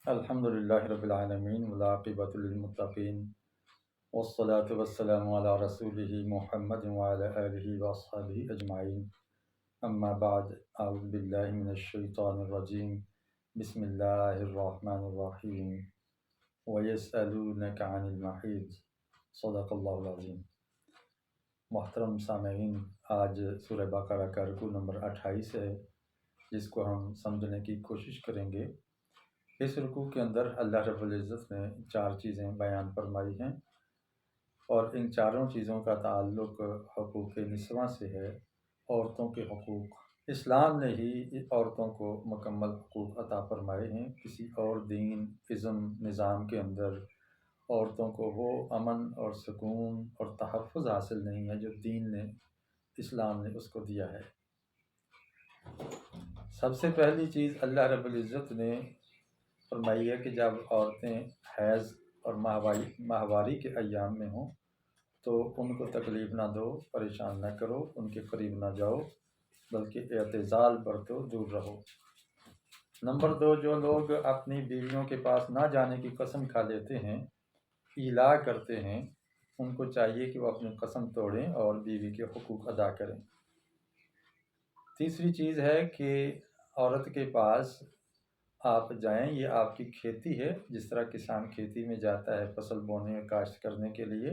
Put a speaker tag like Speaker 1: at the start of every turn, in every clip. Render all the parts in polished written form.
Speaker 1: الحمد للہ رب العالمین والعاقبۃ للمتقین والصلاة والسلام علی رسولہ محمد وعلی آلہ واصحابہ اجمعین اما بعد اعوذ باللہ من الشیطان الرجیم بسم اللہ الرحمن الرحیم ویسألونک عن المحیض صدق اللہ العظیم۔ محترم سامعین، آج سورہ بقرہ کا رکوع نمبر 28 ہے، جس کو ہم سمجھنے کی کوشش کریں گے۔ اس رکوع کے اندر اللہ رب العزت نے 4 چیزیں بیان فرمائی ہیں، اور ان چاروں چیزوں کا تعلق حقوق نسواں سے ہے، عورتوں کے حقوق۔ اسلام نے ہی عورتوں کو مکمل حقوق عطا فرمائے ہیں۔ کسی اور دین، ازم، نظام کے اندر عورتوں کو وہ امن اور سکون اور تحفظ حاصل نہیں ہے جو دین نے، اسلام نے اس کو دیا ہے۔ سب سے پہلی چیز اللہ رب العزت نے فرمائی ہے کہ جب عورتیں حیض اور ماہواری کے ایام میں ہوں تو ان کو تکلیف نہ دو، پریشان نہ کرو، ان کے قریب نہ جاؤ، بلکہ اعتزال برتو، دور رہو۔ نمبر 2، جو لوگ اپنی بیویوں کے پاس نہ جانے کی قسم کھا لیتے ہیں، ایلا کرتے ہیں، ان کو چاہیے کہ وہ اپنی قسم توڑیں اور بیوی کے حقوق ادا کریں۔ تیسری چیز ہے کہ عورت کے پاس آپ جائیں، یہ آپ کی کھیتی ہے، جس طرح کسان کھیتی میں جاتا ہے فصل بونے اور کاشت کرنے کے لیے،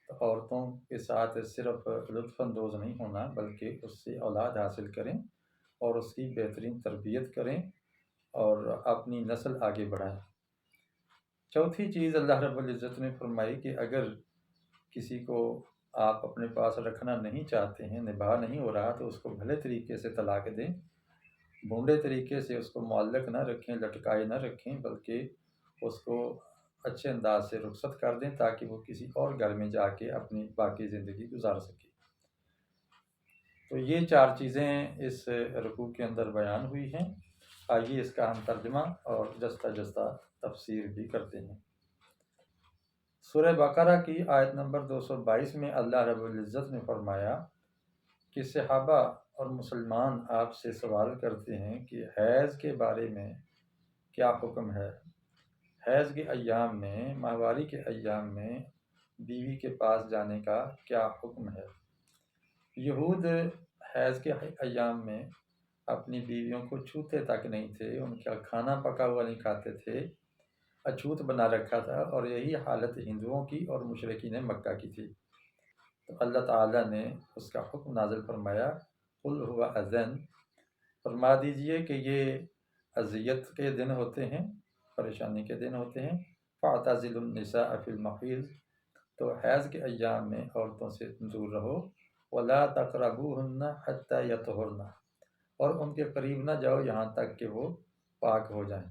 Speaker 1: تو عورتوں کے ساتھ صرف لطف اندوز نہیں ہونا، بلکہ اس سے اولاد حاصل کریں اور اس کی بہترین تربیت کریں اور اپنی نسل آگے بڑھائیں۔ چوتھی چیز اللہ رب العزت نے فرمائی کہ اگر کسی کو آپ اپنے پاس رکھنا نہیں چاہتے ہیں، نباہ نہیں ہو رہا، تو اس کو بھلے طریقے سے طلاق دیں، بونڈے طریقے سے اس کو معلق نہ رکھیں، لٹکائے نہ رکھیں، بلکہ اس کو اچھے انداز سے رخصت کر دیں تاکہ وہ کسی اور گھر میں جا کے اپنی باقی زندگی گزار سکے۔ تو یہ 4 چیزیں اس رکوع کے اندر بیان ہوئی ہیں۔ آئیے اس کا ہم ترجمہ اور جستہ جستہ تفسیر بھی کرتے ہیں۔ سورہ بقرہ کی آیت نمبر 222 میں اللہ رب العزت نے فرمایا کہ صحابہ اور مسلمان آپ سے سوال کرتے ہیں کہ حیض کے بارے میں کیا حکم ہے، حیض کے ایام میں، ماہواری کے ایام میں بیوی کے پاس جانے کا کیا حکم ہے۔ یہود حیض کے ایام میں اپنی بیویوں کو چھوتے تک نہیں تھے، ان کا کھانا پکا ہوا نہیں کھاتے تھے، اچھوت بنا رکھا تھا، اور یہی حالت ہندوؤں کی اور مشرکین مکہ کی تھی۔ تو اللہ تعالیٰ نے اس کا حکم نازل فرمایا، قل هو اذن، فرما دیجئے کہ یہ اذیت کے دن ہوتے ہیں، پریشانی کے دن ہوتے ہیں، فاعتزلوا النساء فی المحیض، تو حیض کے ایام میں عورتوں سے دور رہو، ولا تقربوہن حتی یطہرن، اور ان کے قریب نہ جاؤ یہاں تک کہ وہ پاک ہو جائیں۔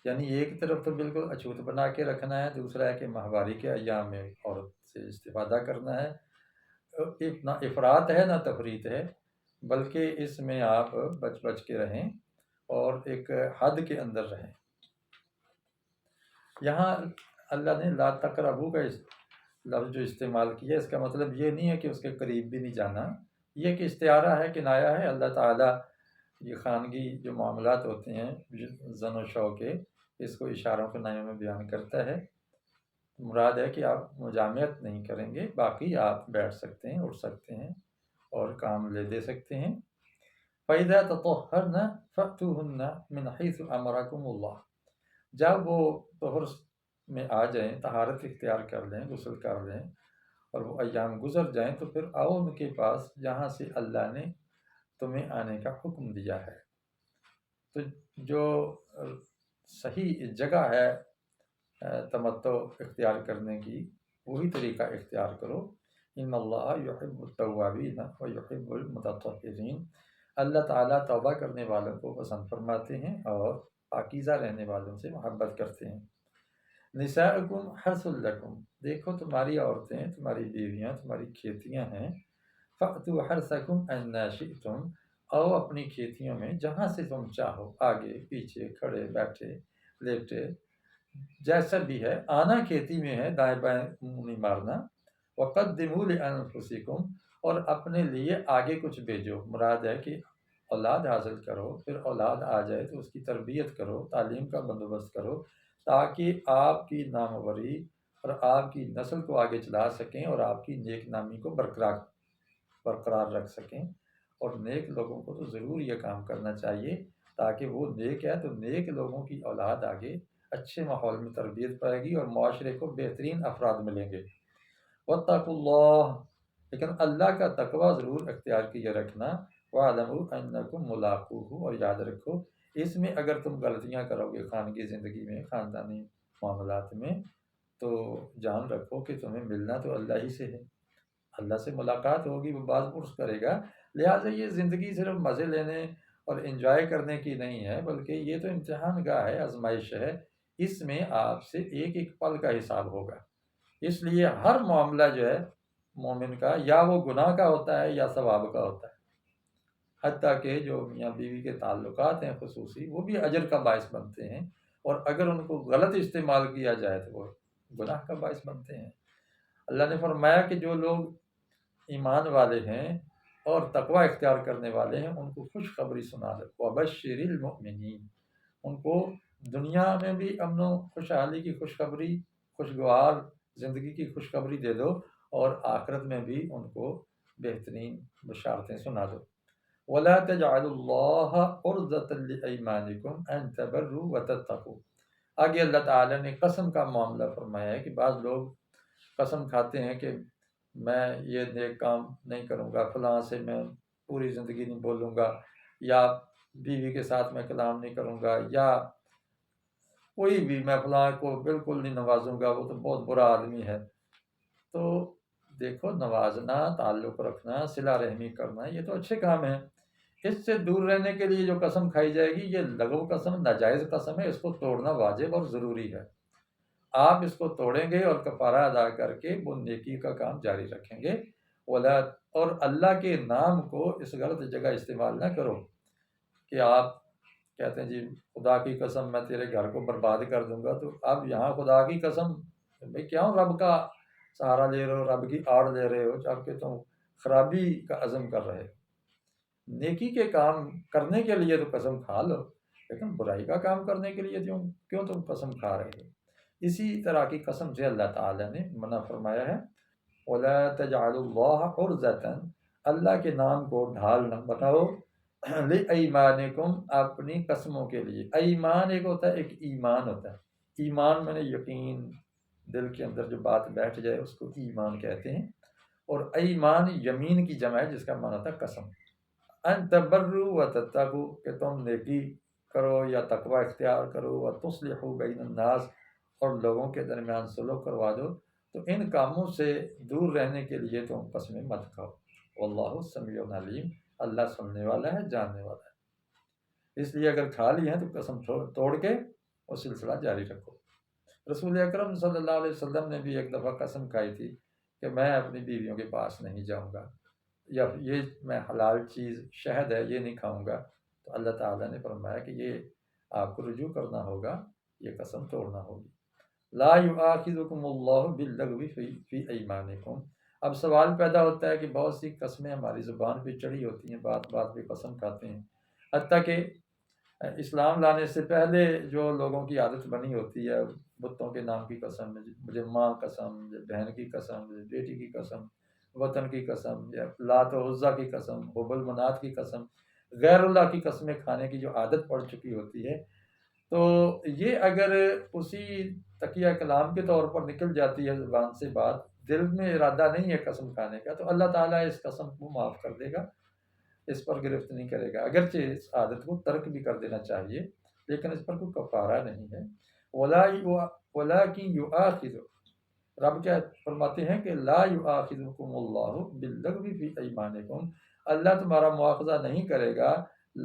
Speaker 1: یعنی ایک طرف تو بالکل اچھوت بنا کے رکھنا ہے، دوسرا ہے کہ ماہواری کے ایام میں عورت سے استفادہ کرنا ہے۔ نہ افراط ہے نہ تفریط ہے، بلکہ اس میں آپ بچ بچ کے رہیں اور ایک حد کے اندر رہیں۔ یہاں اللہ نے لا تقربو کا لفظ جو استعمال کیا، اس کا مطلب یہ نہیں ہے کہ اس کے قریب بھی نہیں جانا، یہ کہ استعارہ ہے، کنایہ ہے۔ اللہ تعالیٰ یہ خانگی جو معاملات ہوتے ہیں زن و شو کے، اس کو اشاروں کے نامے میں بیان کرتا ہے۔ مراد ہے کہ آپ مجامعت نہیں کریں گے، باقی آپ بیٹھ سکتے ہیں، اٹھ سکتے ہیں اور کام لے دے سکتے ہیں۔ فَإِذَا تَطَهَّرْنَ فَأْتُوهُنَّ مِنْ حَيْثُ أَمَرَكُمُ اللَّهُ، جب وہ طہر میں آ جائیں، طہارت اختیار کر لیں، غسل کر لیں اور وہ ایام گزر جائیں، تو پھر آؤ ان کے پاس جہاں سے اللہ نے تمہیں آنے کا حکم دیا ہے۔ تو جو صحیح جگہ ہے تمتع اختیار کرنے کی، وہی طریقہ اختیار کرو۔ ان اللہ یحب التوابین ویحب المتطہرین، اللہ تعالیٰ توبہ کرنے والوں کو پسند فرماتے ہیں اور پاکیزہ رہنے والوں سے محبت کرتے ہیں۔ نساؤکم حرث لکم، دیکھو تمہاری عورتیں، تمہاری بیویاں، تمہاری کھیتیاں ہیں۔ فأتوا حرثکم انا شئتم، آؤ اپنی کھیتیوں میں جہاں سے تم چاہو، آگے پیچھے، کھڑے بیٹھے لیٹے، جیسا بھی ہے۔ آنا کھیتی میں ہے، دائیں بائیں منہ نہیں مارنا۔ وقدموا لانفسکم، اور اپنے لیے آگے کچھ بھیجو، مراد ہے کہ اولاد حاصل کرو، پھر اولاد آ جائے تو اس کی تربیت کرو، تعلیم کا بندوبست کرو، تاکہ آپ کی ناموری اور آپ کی نسل کو آگے چلا سکیں اور آپ کی نیک نامی کو برقرار رکھ سکیں۔ اور نیک لوگوں کو تو ضرور یہ کام کرنا چاہیے، تاکہ وہ نیک ہے تو نیک لوگوں کی اولاد آگے اچھے ماحول میں تربیت پائے گی اور معاشرے کو بہترین افراد ملیں گے۔ واتقوا اللہ، لیکن اللہ کا تقوی ضرور اختیار کیے رکھنا۔ وَاعْلَمُوا أَنَّكُمْ مُلَاقُوهُ، اور یاد رکھو اس میں اگر تم غلطیاں کرو گے خانگی زندگی میں، خاندانی معاملات میں، تو جان رکھو کہ تمہیں ملنا تو اللہ ہی سے ہے، اللہ سے ملاقات ہوگی، وہ باز پرس کرے گا۔ لہٰذا یہ زندگی صرف مزے لینے اور انجوائے کرنے کی نہیں ہے، بلکہ یہ تو امتحان گاہ ہے، آزمائش ہے۔ اس میں آپ سے ایک ایک پل کا حساب ہوگا۔ اس لیے ہر معاملہ جو ہے مومن کا، یا وہ گناہ کا ہوتا ہے یا ثواب کا ہوتا ہے، حتیٰ کہ جو میاں بیوی کے تعلقات ہیں خصوصی، وہ بھی اجر کا باعث بنتے ہیں، اور اگر ان کو غلط استعمال کیا جائے تو وہ گناہ کا باعث بنتے ہیں۔ اللہ نے فرمایا کہ جو لوگ ایمان والے ہیں اور تقوی اختیار کرنے والے ہیں، ان کو خوشخبری سنا دو، وَبَشِّرِ الْمُؤْمِنِينَ، ان کو دنیا میں بھی امن و خوشحالی کی خوشخبری، خوشگوار زندگی کی خوشخبری دے دو، اور آخرت میں بھی ان کو بہترین بشارتیں سنا دو۔ وَلَا تَجْعَلُوا اللَّهَ عُرْضَةً لِأَيْمَانِكُمْ أَن تَبَرُّوا وَتَتَّقُوا۔ آگے اللہ تعالیٰ نے قسم کا معاملہ فرمایا ہے کہ بعض لوگ قسم کھاتے ہیں کہ میں یہ نیک کام نہیں کروں گا، فلاں سے میں پوری زندگی نہیں بولوں گا، یا بیوی کے ساتھ میں کلام نہیں کروں گا، یا کوئی بھی میں فلاں کو بالکل نہیں نوازوں گا، وہ تو بہت برا آدمی ہے۔ تو دیکھو، نوازنا، تعلق رکھنا، صلہ رحمی کرنا، یہ تو اچھے کام ہیں۔ اس سے دور رہنے کے لیے جو قسم کھائی جائے گی، یہ لغو قسم، ناجائز قسم ہے، اس کو توڑنا واجب اور ضروری ہے۔ آپ اس کو توڑیں گے اور کفارہ ادا کر کے وہ نیکی کا کام جاری رکھیں گے۔ اور اللہ کے نام کو اس غلط جگہ استعمال نہ کرو کہ آپ کہتے ہیں جی خدا کی قسم میں تیرے گھر کو برباد کر دوں گا، تو اب یہاں خدا کی قسم، بھئی کیوں رب کا سہارا لے رہے ہو، رب کی آڑ لے رہے ہو، جبکہ تم خرابی کا عزم کر رہے ہو۔ نیکی کے کام کرنے کے لیے تو قسم کھا لو، لیکن برائی کا کام کرنے کے لیے کیوں تم قسم کھا رہے ہو؟ اسی طرح کی قسم سے اللہ تعالیٰ نے منع فرمایا ہے۔ وَلَا تَجْعَلُوا اللَّهَ عُرْضَةً، اللہ کے نام کو ڈھال نہ بناؤ، لِأَيْمَانِكُمْ، اپنی قسموں کے لیے۔ ایمان ایک ہوتا ہے، ایک ایمان ہوتا ہے۔ ایمان میں نے یقین، دل کے اندر جو بات بیٹھ جائے اس کو ایمان کہتے ہیں، اور ایمان یمین کی جمع ہے جس کا معنی ہوتا ہے قسم۔ ان تبروا وتتقوا، کہ تم نیکی کرو یا تقوی اختیار کرو، وتصلحوا بین الناس، اور لوگوں کے درمیان صلح کروا دو، تو ان کاموں سے دور رہنے کے لیے تم قسمیں مت کھاؤ۔ واللہ سمیع علیم، اللہ سننے والا ہے، جاننے والا ہے۔ اس لیے اگر کھا لی ہیں تو قسم توڑ کے وہ سلسلہ جاری رکھو۔ رسول اکرم صلی اللہ علیہ وسلم نے بھی ایک دفعہ قسم کھائی تھی کہ میں اپنی بیویوں کے پاس نہیں جاؤں گا، یا یہ میں حلال چیز شہد ہے یہ نہیں کھاؤں گا، تو اللہ تعالیٰ نے فرمایا کہ یہ آپ کو رجوع کرنا ہوگا، یہ قسم توڑنا ہوگی۔ لا یؤاخذکم اللہ باللغو فی ایمانکم۔ اب سوال پیدا ہوتا ہے کہ بہت سی قسمیں ہماری زبان پہ چڑھی ہوتی ہیں، بات بات پہ قسم کھاتے ہیں، حتیٰ کہ اسلام لانے سے پہلے جو لوگوں کی عادت بنی ہوتی ہے، بتوں کے نام کی قسم، مجھے ماں قسم، مجھے بہن کی قسم، مجھے بیٹی کی قسم، وطن کی قسم، یا لات و عزیٰ کی قسم، حبل منات کی قسم، غیر اللہ کی قسمیں کھانے کی جو عادت پڑ چکی ہوتی ہے، تو یہ اگر اسی تقیہ کلام کے طور پر نکل جاتی ہے زبان سے بات، دل میں ارادہ نہیں ہے قسم کھانے کا، تو اللہ تعالیٰ اس قسم کو معاف کر دے گا، اس پر گرفت نہیں کرے گا، اگرچہ اس عادت کو ترک بھی کر دینا چاہیے، لیکن اس پر کوئی کفارہ نہیں ہے۔ وَلَٰكِن يُؤَاخِذُ، رب کیا فرماتے ہیں کہ لا یؤاخذکم اللہ باللغو فی ایمانکم، اللہ تمہارا مواخذہ نہیں کرے گا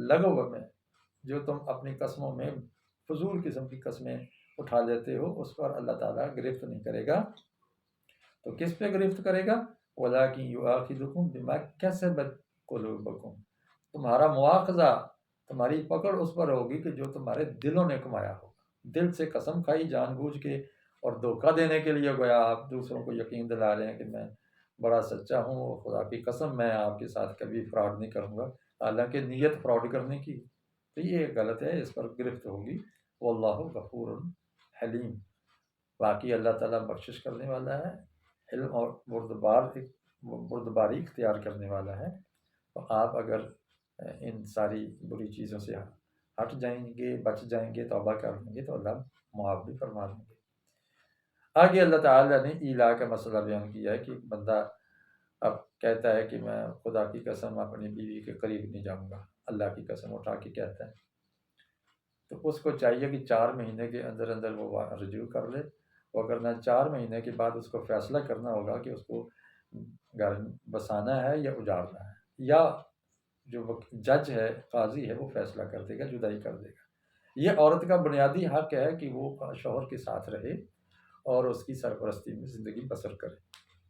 Speaker 1: لغو میں، جو تم اپنی قسموں میں فضول قسم کی قسمیں اٹھا لیتے ہو، اس پر اللہ تعالیٰ گرفت نہیں کرے گا۔ تو کس پہ گرفت کرے گا؟ وَلَٰكِن يُؤَاخِذُكُم بِمَا كَسَبَتْ قُلُوبُكُم، تمہارا مواخذہ، تمہاری پکڑ اس پر ہوگی کہ جو تمہارے دلوں نے کمایا ہوگا۔ دل سے قسم کھائی جان بوجھ کے، اور دھوکہ دینے کے لیے گویا آپ دوسروں کو یقین دلا رہے ہیں کہ میں بڑا سچا ہوں، خدا کی قسم میں آپ کے ساتھ کبھی فراڈ نہیں کروں گا، حالانکہ نیت فراڈ کرنے کی، تو یہ غلط ہے، اس پر گرفت ہوگی۔ واللہ غفور حلیم، باقی اللہ تعالیٰ بخشش کرنے والا ہے، علم اور بردباری اختیار کرنے والا ہے۔ تو آپ اگر ان ساری بری چیزوں سے ہٹ جائیں گے، بچ جائیں گے، توبہ کر لیں گے، تو اللہ معاف بھی فرما دیں گے۔ آگے اللہ تعالیٰ نے ایلا کا مسئلہ بیان کیا ہے کہ بندہ اب کہتا ہے کہ میں خدا کی قسم اپنی بیوی کے قریب نہیں جاؤں گا، اللہ کی قسم اٹھا کے کہتا ہے، تو اس کو چاہیے کہ 4 مہینے کے اندر اندر وہ رجوع کر لے، اور اگر نہ 4 مہینے کے بعد اس کو فیصلہ کرنا ہوگا کہ اس کو گھر بسانا ہے یا اجاڑنا ہے، یا جو جج ہے، قاضی ہے، وہ فیصلہ کر دے گا، جدائی کر دے گا۔ یہ عورت کا بنیادی حق ہے کہ وہ شوہر کے ساتھ رہے اور اس کی سرپرستی میں زندگی بسر کرے۔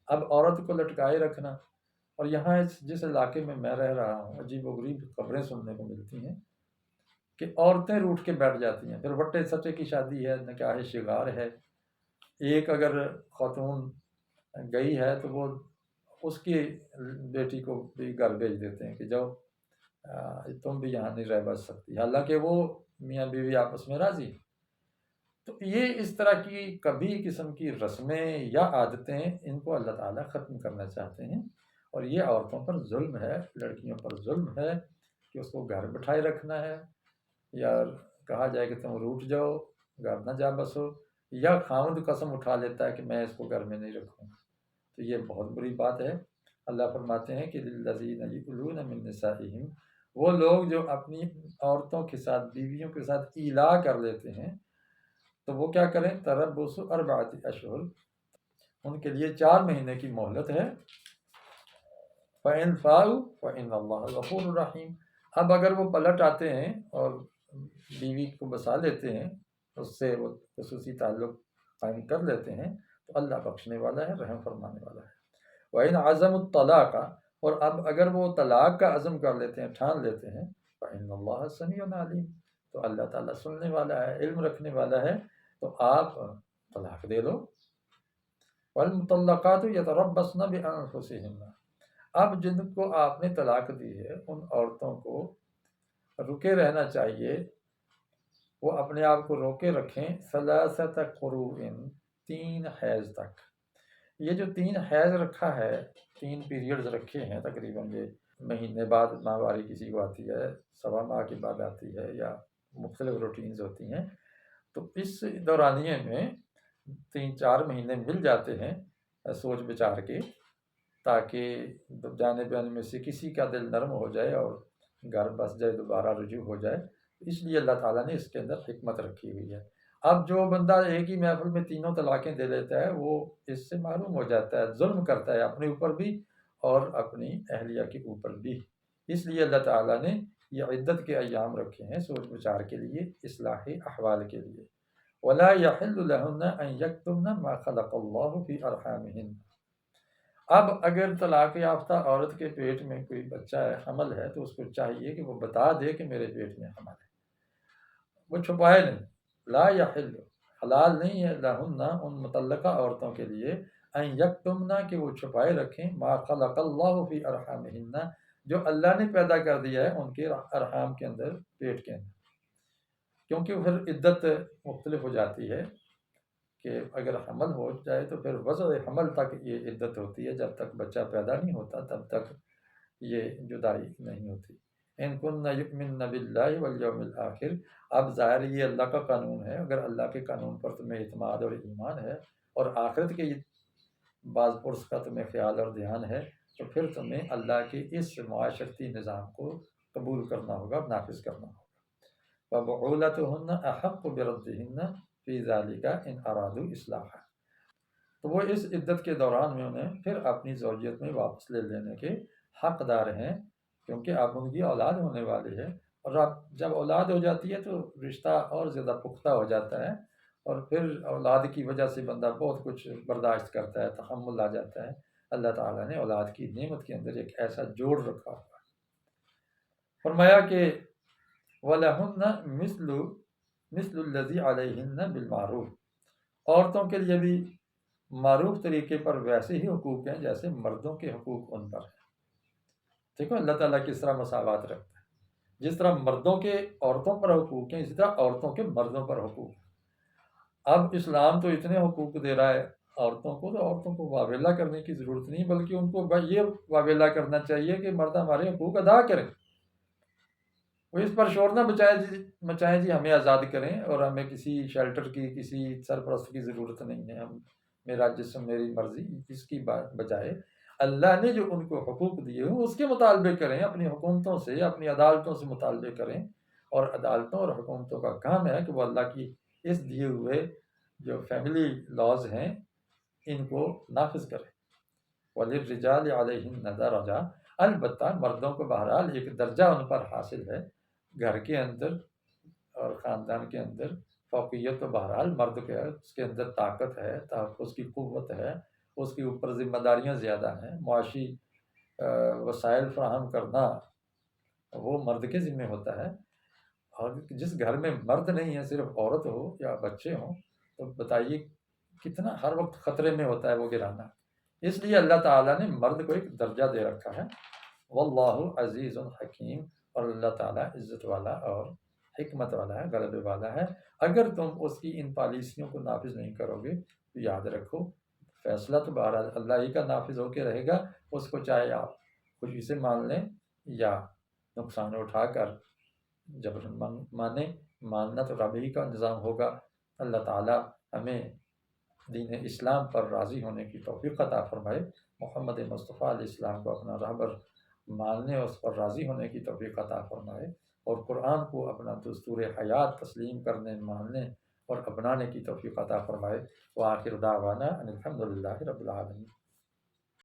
Speaker 1: اب عورت کو لٹکائے رکھنا، اور یہاں جس علاقے میں میں رہ رہا ہوں عجیب و غریب خبریں سننے کو ملتی ہیں کہ عورتیں روٹھ کے بیٹھ جاتی ہیں، پھر وٹے سٹے کی شادی ہے، نکاح شگار ہے، ایک اگر خاتون گئی ہے تو وہ اس کی بیٹی کو بھی گھر بھیج دیتے ہیں کہ جاؤ تم بھی یہاں نہیں رہ بس سکتی، حالانکہ وہ میاں بیوی آپس میں راضی۔ تو یہ اس طرح کی کبھی قسم کی رسمیں یا عادتیں، ان کو اللہ تعالیٰ ختم کرنا چاہتے ہیں، اور یہ عورتوں پر ظلم ہے، لڑکیوں پر ظلم ہے کہ اس کو گھر بٹھائے رکھنا ہے، یا کہا جائے کہ تم روٹ جاؤ، گھر نہ جا بسو، یا خاوند قسم اٹھا لیتا ہے کہ میں اس کو گھر میں نہیں رکھوں گا۔ تو یہ بہت بری بات ہے۔ اللہ فرماتے ہیں کہ للذین یؤلون من نسائہم، وہ لوگ جو اپنی عورتوں کے ساتھ، بیویوں کے ساتھ ایلا کر لیتے ہیں، تو وہ کیا کریں؟ تربص 4 اشہر، ان کے لیے 4 مہینے کی مہلت ہے۔ فَإِنْ فَاءُوا فَإِنَّ اللَّهَ غَفُورٌ رَحِيمٌ، اب اگر وہ پلٹ آتے ہیں اور بیوی کو بسا لیتے ہیں، اس سے وہ خصوصی تعلق قائم کر لیتے ہیں، تو اللہ بخشنے والا ہے، رحم فرمانے والا ہے۔ وَإِنْ عَزَمُوا الطَّلَاقَ، اور اب اگر وہ طلاق کا عزم کر لیتے ہیں، ٹھان لیتے ہیں، فَإِنَّ اللَّهَ سَمِيعٌ عَلِيمٌ، تو اللہ تعالیٰ سننے والا ہے، علم رکھنے والا ہے، تو آپ طلاق دے دو۔ وَالْمُطَلَّقَاتُ يَتَرَبَّصْنَ بِأَنفُسِهِنَّ، اب جن کو آپ نے طلاق دی ہے، ان عورتوں کو رکے رہنا چاہیے، وہ اپنے آپ کو روکے رکھیں، 3 قروء، 3 حیض تک۔ یہ جو 3 حیض رکھا ہے، 3 پیریڈز رکھے ہیں، تقریباً یہ مہینے بعد ماہواری کسی کو آتی ہے، 1.25 ماہ کے بعد آتی ہے، یا مختلف روٹینز ہوتی ہیں، تو اس دورانیے میں 3-4 مہینے مل جاتے ہیں سوچ بچار کے، تاکہ جانے بیانے میں سے کسی کا دل نرم ہو جائے اور گھر بس جائے، دوبارہ رجوع ہو جائے۔ اس لیے اللہ تعالیٰ نے اس کے اندر حکمت رکھی ہوئی ہے۔ اب جو بندہ ایک ہی محفل میں 3 طلاقیں دے لیتا ہے، وہ اس سے معروم ہو جاتا ہے، ظلم کرتا ہے اپنے اوپر بھی اور اپنی اہلیہ کے اوپر بھی۔ اس لیے اللہ تعالیٰ نے یہ عدت کے ایام رکھے ہیں سوچ بچار کے لیے، اصلاح احوال کے لیے۔ وَلَا يَحِلُّ لَهُنَّ أَن يَكْتُمْنَ مَا خَلَقَ اللَّهُ فِي أَرْحَامِهِنَّ، اب اگر طلاق یافتہ عورت کے پیٹ میں کوئی بچہ ہے، حمل ہے، تو اس کو چاہیے کہ وہ بتا دے کہ میرے پیٹ میں حمل ہے، وہ چھپائے نہیں۔ لا یحل، حلال نہیں ہے، لہن، ان متعلقہ عورتوں کے لیے، ان یکتمنا، کہ وہ چھپائے رکھیں، ما خلق اللہ فی ارحامہن، جو اللہ نے پیدا کر دیا ہے ان کے ارحام کے اندر، پیٹ کے اندر، کیونکہ پھر عدت مختلف ہو جاتی ہے کہ اگر حمل ہو جائے تو پھر وضع حمل تک یہ عدت ہوتی ہے، جب تک بچہ پیدا نہیں ہوتا تب تک یہ جدائی نہیں ہوتی۔ ان کن یؤمن باللہ والیوم الآخر، اب ظاہر یہ اللہ کا قانون ہے، اگر اللہ کے قانون پر تمہیں اعتماد اور ایمان ہے، اور آخرت کے بعض پرس کا تمہیں خیال اور دھیان ہے، تو پھر تمہیں اللہ کے اس معاشرتی نظام کو قبول کرنا ہوگا، نافذ کرنا ہوگا۔ وَبُعُولَتُهُنَّ أَحَقُّ بِرَدِّهِنَّ فِي ذَلِكَ إِنْ أَرَادُوا إِصْلَاحًا، تو وہ اس عدت کے دوران میں انہیں پھر اپنی زوجیت میں واپس لے لینے کے حقدار ہیں، کیونکہ اب ان کی اولاد ہونے والی ہے، اور اب جب اولاد ہو جاتی ہے تو رشتہ اور زیادہ پختہ ہو جاتا ہے، اور پھر اولاد کی وجہ سے بندہ بہت کچھ برداشت کرتا ہے، تحمل آ جاتا ہے۔ اللہ تعالیٰ نے اولاد کی نعمت کے اندر ایک ایسا جوڑ رکھا ہوا ہے۔ فرمایا کہ وَلَهُنَّ مِثْلُ الَّذِي عَلَيْهِنَّ بِالْمَعْرُوفِ، عورتوں کے لیے بھی معروف طریقے پر ویسے ہی حقوق ہیں جیسے مردوں کے حقوق ان پر ہیں۔ دیکھو اللہ تعالیٰ کس طرح مساوات رکھتا ہے، جس طرح مردوں کے عورتوں پر حقوق ہیں اسی طرح عورتوں کے مردوں پر حقوق ہیں۔ اب اسلام تو اتنے حقوق دے رہا ہے عورتوں کو، تو عورتوں کو واویلا کرنے کی ضرورت نہیں، بلکہ ان کو یہ واویلا کرنا چاہیے کہ مرد ہمارے حقوق ادا کریں، وہ اس پر شور نہ مچائیں جی ہمیں آزاد کریں اور ہمیں کسی شیلٹر کی، کسی سرپرست کی ضرورت نہیں ہے، ہم میرا جسم میری مرضی، اس کی بجائے اللہ نے جو ان کو حقوق دیے ہیں اس کے مطالبے کریں، اپنی حکومتوں سے، اپنی عدالتوں سے مطالبے کریں، اور عدالتوں اور حکومتوں کا کام ہے کہ وہ اللہ کی اس دیے ہوئے جو فیملی لاز ہیں ان کو نافذ کریں۔ وَلِلرِّجَالِ عَلَيْهِنَّ دَرَجَةٌ، البتہ مردوں کو بہرحال ایک درجہ ان پر حاصل ہے گھر کے اندر اور خاندان کے اندر، فوقیت تو بہرحال مرد کے ہے، اس کے اندر طاقت ہے، تحفظ کی قوت ہے، اس کے اوپر ذمہ داریاں زیادہ ہیں، معاشی وسائل فراہم کرنا وہ مرد کے ذمہ ہوتا ہے، اور جس گھر میں مرد نہیں ہے، صرف عورت ہو یا بچے ہوں، تو بتائیے کتنا ہر وقت خطرے میں ہوتا ہے وہ گرانا۔ اس لیے اللہ تعالیٰ نے مرد کو ایک درجہ دے رکھا ہے، واللہ عزیز حکیم، اور اللہ تعالیٰ عزت والا اور حکمت والا ہے، غلبے والا ہے۔ اگر تم اس کی ان پالیسیوں کو نافذ نہیں کرو گے تو یاد رکھو فیصلہ تو بہرحال اللہ ہی کا نافذ ہو کے رہے گا، اس کو چاہے آپ خوشی سے مان لیں یا نقصان اٹھا کر جبر مانیں، ماننا تو رب ہی کا نظام ہوگا۔ اللہ تعالیٰ ہمیں دین اسلام پر راضی ہونے کی توفیق عطا فرمائے، محمد مصطفیٰ علیہ السلام کو اپنا رہبر ماننے اور اس پر راضی ہونے کی توفیق عطا فرمائے، اور قرآن کو اپنا دستور حیات تسلیم کرنے، ماننے اور اپنانے کی توفیق عطا فرمائے۔ وآخر دعوانا ان الحمد للہ رب العالمین۔